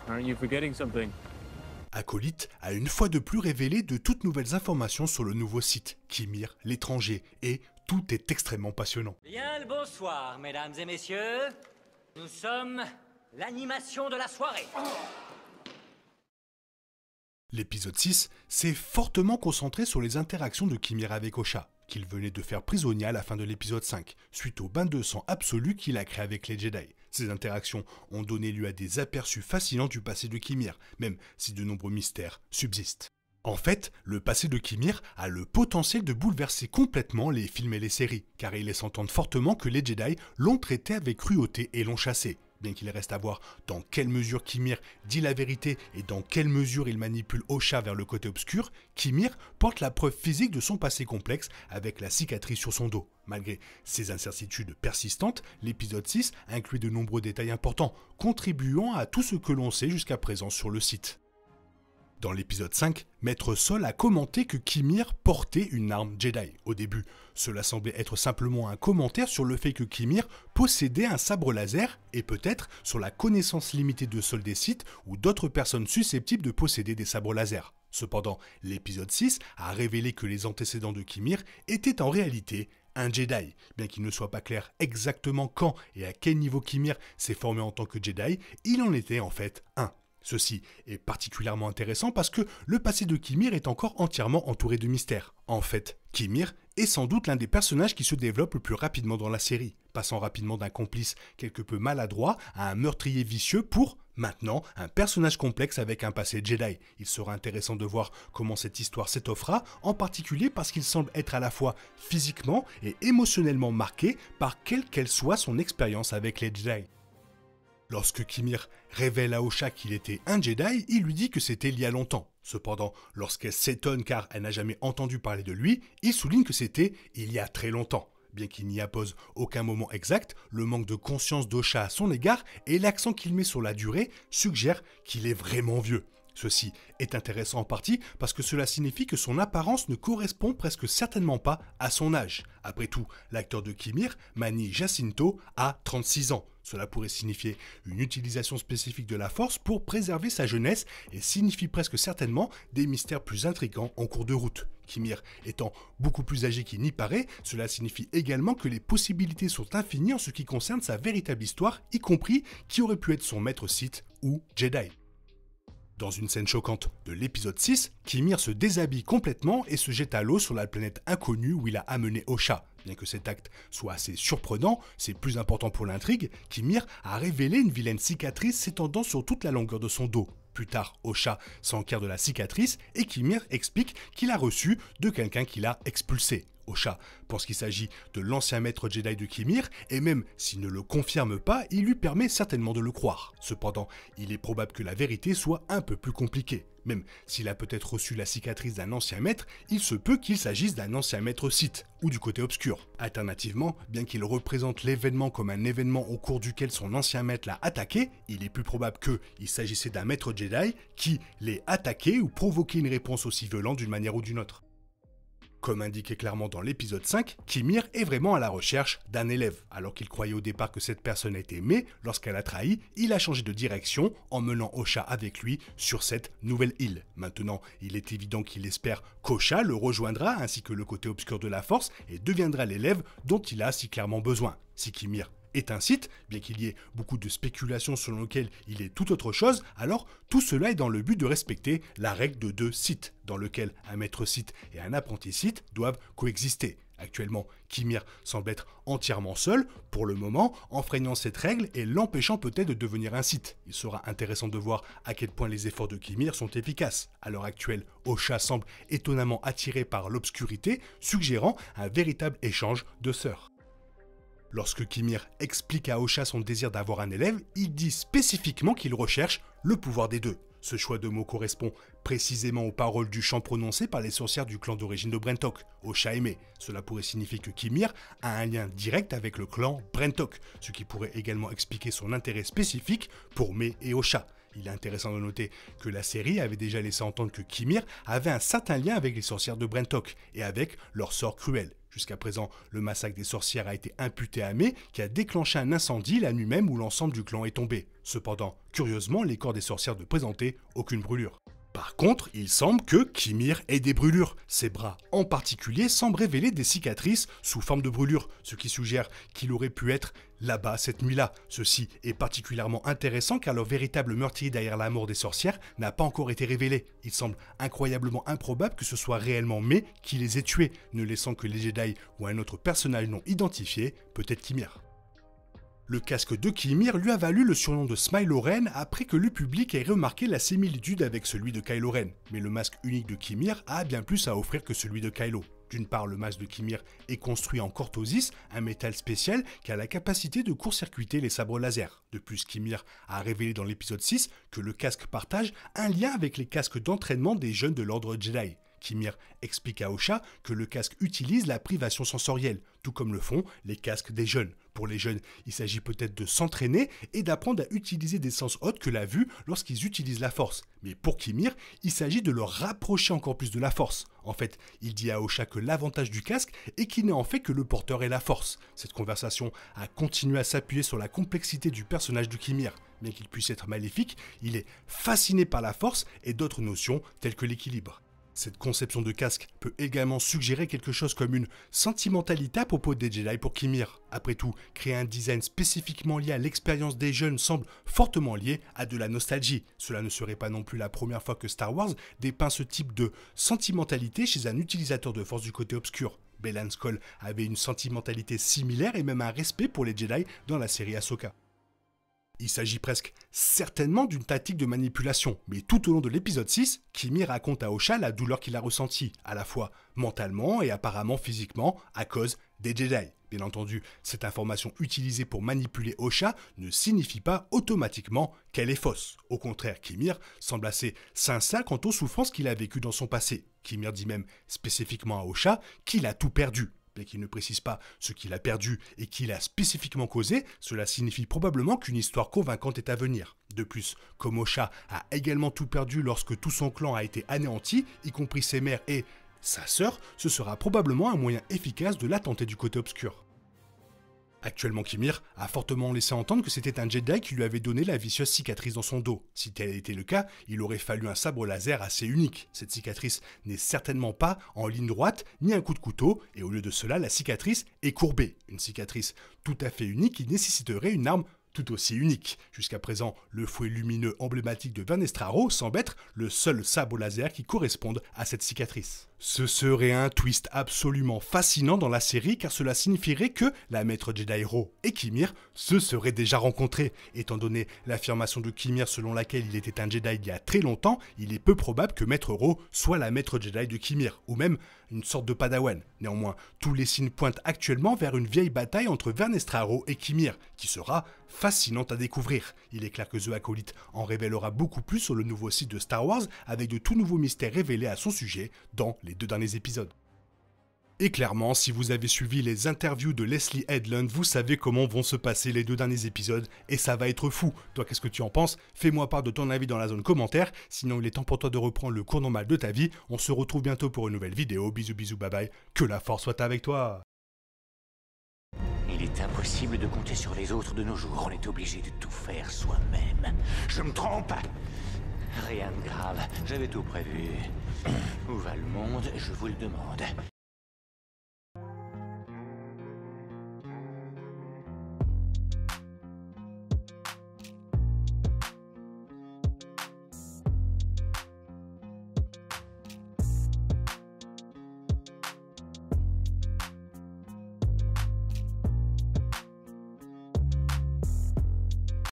Aren't you forgetting something? Acolyte a une fois de plus révélé de toutes nouvelles informations sur le nouveau site, Kimir, l'étranger, et tout est extrêmement passionnant. Bien le bonsoir, mesdames et messieurs. Nous sommes l'animation de la soirée. L'épisode 6 s'est fortement concentré sur les interactions de Kimir avec Osha, qu'il venait de faire prisonnier à la fin de l'épisode 5, suite au bain de sang absolu qu'il a créé avec les Jedi. Ces interactions ont donné lieu à des aperçus fascinants du passé de Kimir, même si de nombreux mystères subsistent. En fait, le passé de Kimir a le potentiel de bouleverser complètement les films et les séries, car il laisse entendre fortement que les Jedi l'ont traité avec cruauté et l'ont chassé. Bien qu'il reste à voir dans quelle mesure Kimir dit la vérité et dans quelle mesure il manipule Osha vers le côté obscur, Kimir porte la preuve physique de son passé complexe avec la cicatrice sur son dos. Malgré ces incertitudes persistantes, l'épisode 6 inclut de nombreux détails importants, contribuant à tout ce que l'on sait jusqu'à présent sur le site. Dans l'épisode 5, Maître Sol a commenté que Kimir portait une arme Jedi. Au début, cela semblait être simplement un commentaire sur le fait que Kimir possédait un sabre laser et peut-être sur la connaissance limitée de Sol des Sith ou d'autres personnes susceptibles de posséder des sabres laser. Cependant, l'épisode 6 a révélé que les antécédents de Kimir étaient en réalité un Jedi. Bien qu'il ne soit pas clair exactement quand et à quel niveau Kimir s'est formé en tant que Jedi, il en était en fait un. Ceci est particulièrement intéressant parce que le passé de Kimir est encore entièrement entouré de mystères. En fait, Kimir est sans doute l'un des personnages qui se développe le plus rapidement dans la série, passant rapidement d'un complice quelque peu maladroit à un meurtrier vicieux pour, maintenant, un personnage complexe avec un passé Jedi. Il sera intéressant de voir comment cette histoire s'étoffera, en particulier parce qu'il semble être à la fois physiquement et émotionnellement marqué par quelle qu'elle soit son expérience avec les Jedi. Lorsque Kimir révèle à Osha qu'il était un Jedi, il lui dit que c'était il y a longtemps. Cependant, lorsqu'elle s'étonne car elle n'a jamais entendu parler de lui, il souligne que c'était il y a très longtemps. Bien qu'il n'y appose aucun moment exact, le manque de conscience d'Osha à son égard et l'accent qu'il met sur la durée suggèrent qu'il est vraiment vieux. Ceci est intéressant en partie parce que cela signifie que son apparence ne correspond presque certainement pas à son âge. Après tout, l'acteur de Kimir, Mani Jacinto, a 36 ans. Cela pourrait signifier une utilisation spécifique de la force pour préserver sa jeunesse et signifie presque certainement des mystères plus intrigants en cours de route. Kimir étant beaucoup plus âgé qu'il n'y paraît, cela signifie également que les possibilités sont infinies en ce qui concerne sa véritable histoire, y compris qui aurait pu être son maître Sith ou Jedi. Dans une scène choquante de l'épisode 6, Kimir se déshabille complètement et se jette à l'eau sur la planète inconnue où il a amené Osha. Bien que cet acte soit assez surprenant, c'est plus important pour l'intrigue, Kimir a révélé une vilaine cicatrice s'étendant sur toute la longueur de son dos. Plus tard, Osha s'enquiert de la cicatrice et Kimir explique qu'il a reçu de quelqu'un qui l'a expulsé. Osha pense qu'il s'agit de l'ancien maître Jedi de Kimir, et même s'il ne le confirme pas, il lui permet certainement de le croire. Cependant, il est probable que la vérité soit un peu plus compliquée. Même s'il a peut-être reçu la cicatrice d'un ancien maître, il se peut qu'il s'agisse d'un ancien maître Sith, ou du côté obscur. Alternativement, bien qu'il représente l'événement comme un événement au cours duquel son ancien maître l'a attaqué, il est plus probable qu'il s'agissait d'un maître Jedi qui l'ait attaqué ou provoqué une réponse aussi violente d'une manière ou d'une autre. Comme indiqué clairement dans l'épisode 5, Kimir est vraiment à la recherche d'un élève. Alors qu'il croyait au départ que cette personne était aimée, lorsqu'elle a trahi, il a changé de direction en menant Osha avec lui sur cette nouvelle île. Maintenant, il est évident qu'il espère qu'Osha le rejoindra ainsi que le côté obscur de la force et deviendra l'élève dont il a si clairement besoin. Si Kimir est un Sith, bien qu'il y ait beaucoup de spéculations selon lesquelles il est tout autre chose, alors tout cela est dans le but de respecter la règle de 2 Sith, dans lequel un maître Sith et un apprenti Sith doivent coexister. Actuellement, Kimir semble être entièrement seul, pour le moment, enfreignant cette règle et l'empêchant peut-être de devenir un Sith. Il sera intéressant de voir à quel point les efforts de Kimir sont efficaces. À l'heure actuelle, Osha semble étonnamment attiré par l'obscurité, suggérant un véritable échange de sœurs. Lorsque Kimir explique à Osha son désir d'avoir un élève, il dit spécifiquement qu'il recherche le pouvoir des deux. Ce choix de mots correspond précisément aux paroles du chant prononcé par les sorcières du clan d'origine de Brentok, Osha et Mei. Cela pourrait signifier que Kimir a un lien direct avec le clan Brentok, ce qui pourrait également expliquer son intérêt spécifique pour Mei et Osha. Il est intéressant de noter que la série avait déjà laissé entendre que Kimir avait un certain lien avec les sorcières de Brentok et avec leur sort cruel. Jusqu'à présent, le massacre des sorcières a été imputé à May, qui a déclenché un incendie la nuit même où l'ensemble du clan est tombé. Cependant, curieusement, les corps des sorcières ne présentaient aucune brûlure. Par contre, il semble que Kimir ait des brûlures. Ses bras en particulier semblent révéler des cicatrices sous forme de brûlures, ce qui suggère qu'il aurait pu être là-bas cette nuit-là. Ceci est particulièrement intéressant car le véritable meurtrier derrière la mort des sorcières n'a pas encore été révélé. Il semble incroyablement improbable que ce soit réellement May qui les ait tués, ne laissant que les Jedi ou un autre personnage non identifié, peut-être Kimir. Le casque de Kimir lui a valu le surnom de Smilow Ren après que le public ait remarqué la similitude avec celui de Kylo Ren. Mais le masque unique de Kimir a bien plus à offrir que celui de Kylo. D'une part, le masque de Kimir est construit en cortosis, un métal spécial qui a la capacité de court-circuiter les sabres laser. De plus, Kimir a révélé dans l'épisode 6 que le casque partage un lien avec les casques d'entraînement des jeunes de l'ordre Jedi. Kimir explique à Osha que le casque utilise la privation sensorielle, tout comme le font les casques des jeunes. Pour les jeunes, il s'agit peut-être de s'entraîner et d'apprendre à utiliser des sens autres que la vue lorsqu'ils utilisent la force. Mais pour Kimir, il s'agit de leur rapprocher encore plus de la force. En fait, il dit à Osha que l'avantage du casque est qu'il n'est en fait que le porteur et la force. Cette conversation a continué à s'appuyer sur la complexité du personnage de Kimir. Bien qu'il puisse être maléfique, il est fasciné par la force et d'autres notions telles que l'équilibre. Cette conception de casque peut également suggérer quelque chose comme une sentimentalité à propos des Jedi pour Kimir. Après tout, créer un design spécifiquement lié à l'expérience des jeunes semble fortement lié à de la nostalgie. Cela ne serait pas non plus la première fois que Star Wars dépeint ce type de sentimentalité chez un utilisateur de force du côté obscur. Baylan Skoll avait une sentimentalité similaire et même un respect pour les Jedi dans la série Ahsoka. Il s'agit presque certainement d'une tactique de manipulation, mais tout au long de l'épisode 6, Kimir raconte à Osha la douleur qu'il a ressentie, à la fois mentalement et apparemment physiquement, à cause des Jedi. Bien entendu, cette information utilisée pour manipuler Osha ne signifie pas automatiquement qu'elle est fausse. Au contraire, Kimir semble assez sincère quant aux souffrances qu'il a vécues dans son passé. Kimir dit même spécifiquement à Osha qu'il a tout perdu. Mais qu'il ne précise pas ce qu'il a perdu et qu'il a spécifiquement causé, cela signifie probablement qu'une histoire convaincante est à venir. De plus, comme Osha a également tout perdu lorsque tout son clan a été anéanti, y compris ses mères et sa sœur, ce sera probablement un moyen efficace de l'attenter du côté obscur. Actuellement, Kimir a fortement laissé entendre que c'était un Jedi qui lui avait donné la vicieuse cicatrice dans son dos. Si tel était le cas, il aurait fallu un sabre laser assez unique. Cette cicatrice n'est certainement pas en ligne droite, ni un coup de couteau, et au lieu de cela, la cicatrice est courbée. Une cicatrice tout à fait unique qui nécessiterait une arme tout aussi unique. Jusqu'à présent, le fouet lumineux emblématique de Vernestraro semble être le seul sabre laser qui corresponde à cette cicatrice. Ce serait un twist absolument fascinant dans la série car cela signifierait que la maître Jedi Ro et Kimir se seraient déjà rencontrés. Étant donné l'affirmation de Kimir selon laquelle il était un Jedi il y a très longtemps, il est peu probable que maître Ro soit la maître Jedi de Kimir, ou même une sorte de padawan. Néanmoins, tous les signes pointent actuellement vers une vieille bataille entre Vernestraro et Kimir, qui sera fascinante à découvrir. Il est clair que The Acolyte en révélera beaucoup plus sur le nouveau site de Star Wars, avec de tout nouveaux mystères révélés à son sujet dans les 2 derniers épisodes. Et clairement, si vous avez suivi les interviews de Leslie Headland, vous savez comment vont se passer les 2 derniers épisodes, et ça va être fou. Toi, qu'est-ce que tu en penses? Fais-moi part de ton avis dans la zone commentaire, sinon il est temps pour toi de reprendre le cours normal de ta vie. On se retrouve bientôt pour une nouvelle vidéo. Bisous bisous, bye bye, que la force soit avec toi. Il est impossible de compter sur les autres de nos jours, on est obligé de tout faire soi-même. Je me trompe? Rien de grave, j'avais tout prévu. Où va le monde, je vous le demande.